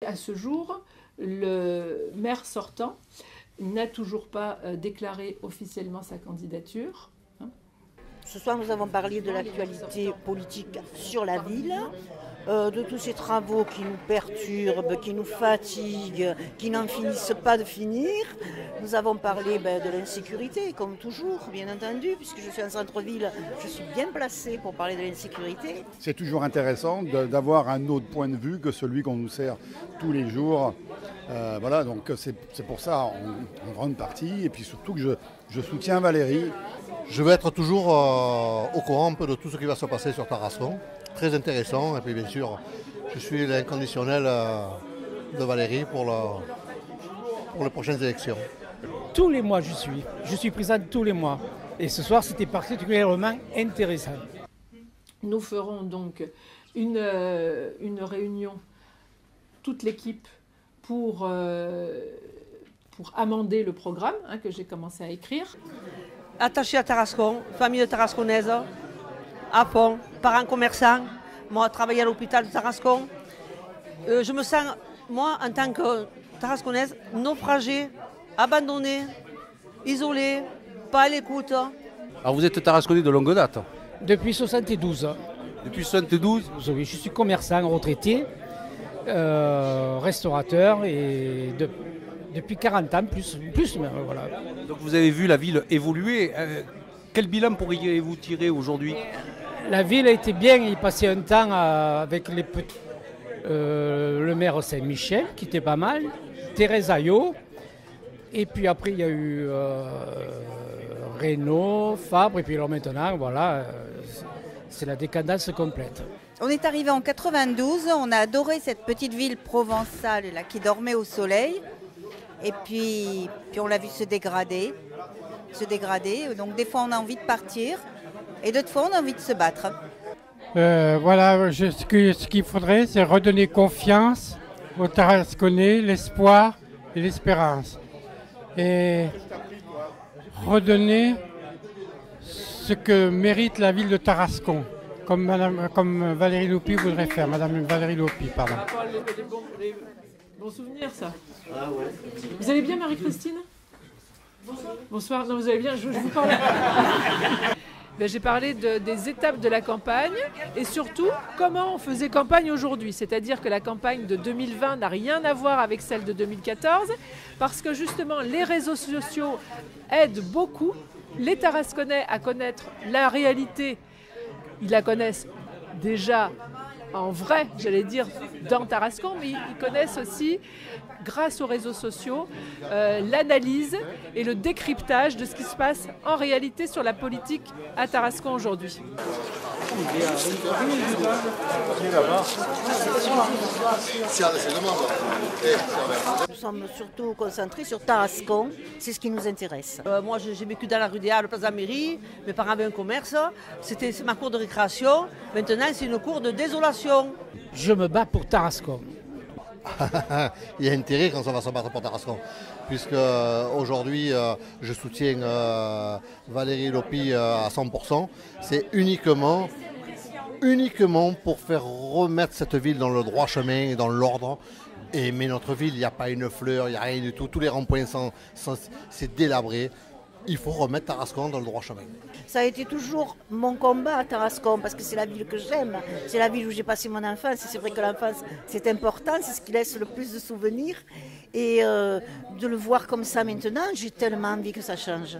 à ce jour, le maire sortant n'a toujours pas déclaré officiellement sa candidature. Ce soir, nous avons parlé de l'actualité politique sur la ville, de tous ces travaux qui nous perturbent, qui nous fatiguent, qui n'en finissent pas de finir. Nous avons parlé de l'insécurité, comme toujours, bien entendu, puisque je suis en centre-ville, je suis bien placée pour parler de l'insécurité. C'est toujours intéressant d'avoir un autre point de vue que celui qu'on nous sert tous les jours. Voilà, donc c'est pour ça en grande partie, et puis surtout que je soutiens Valérie. Je vais être toujours au courant un peu de tout ce qui va se passer sur Tarascon. Très intéressant. Et puis bien sûr, je suis l'inconditionnel de Valérie pour les prochaines élections. Tous les mois je suis présente tous les mois. Et ce soir c'était particulièrement intéressant. Nous ferons donc une réunion, toute l'équipe, pour amender le programme que j'ai commencé à écrire. Attachée à Tarascon, famille de Tarasconnaise, à fond, parents commerçants, moi travaillé à l'hôpital de Tarascon. Je me sens, moi, en tant que Tarasconnaise, naufragée, abandonnée, isolée, pas à l'écoute. Alors vous êtes Tarasconnais de longue date? Depuis 72. Depuis 72? Oui, je suis commerçant retraité, restaurateur et depuis 40 ans, plus même, voilà. Donc vous avez vu la ville évoluer. Quel bilan pourriez-vous tirer aujourd'hui? La ville a été bien, il passait un temps avec le maire Saint-Michel, qui était pas mal, Thérèse Ayot, et puis après il y a eu Reynaud, Fabre, et puis alors maintenant, voilà, c'est la décadence complète. On est arrivé en 92, on a adoré cette petite ville provençale là, qui dormait au soleil. Et puis on l'a vu se dégrader. Donc des fois on a envie de partir et d'autres fois on a envie de se battre. Voilà, ce qu'il faudrait, c'est redonner confiance aux Tarasconnais, l'espoir et l'espérance. Et redonner ce que mérite la ville de Tarascon, comme Valérie Lopi voudrait faire, Madame Valérie Lopi, pardon. Bon souvenir, ça. Ah ouais. Vous allez bien, Marie-Christine? Bonsoir. Bonsoir. Non, vous allez bien, je vous parle. J'ai parlé des étapes de la campagne et surtout comment on faisait campagne aujourd'hui. C'est-à-dire que la campagne de 2020 n'a rien à voir avec celle de 2014 parce que justement les réseaux sociaux aident beaucoup les Tarasconnais à connaître la réalité. Ils la connaissent déjà en vrai, j'allais dire, dans Tarascon, mais ils connaissent aussi, grâce aux réseaux sociaux, l'analyse et le décryptage de ce qui se passe en réalité sur la politique à Tarascon aujourd'hui. Nous sommes surtout concentrés sur Tarascon, c'est ce qui nous intéresse. Moi j'ai vécu dans la rue des Halles, place de la mairie, mes parents avaient un commerce, c'est ma cour de récréation, maintenant c'est une cour de désolation. Je me bats pour Tarascon. Il y a intérêt quand on va se battre pour Tarascon, puisque aujourd'hui je soutiens Valérie Lopi à 100%. C'est uniquement pour faire remettre cette ville dans le droit chemin et dans l'ordre. Mais notre ville, il n'y a pas une fleur, il n'y a rien du tout. Tous les ronds-points c'est délabré. Il faut remettre Tarascon dans le droit chemin. Ça a été toujours mon combat à Tarascon parce que c'est la ville que j'aime. C'est la ville où j'ai passé mon enfance. C'est vrai que l'enfance, c'est important, c'est ce qui laisse le plus de souvenirs. Et de le voir comme ça maintenant, j'ai tellement envie que ça change.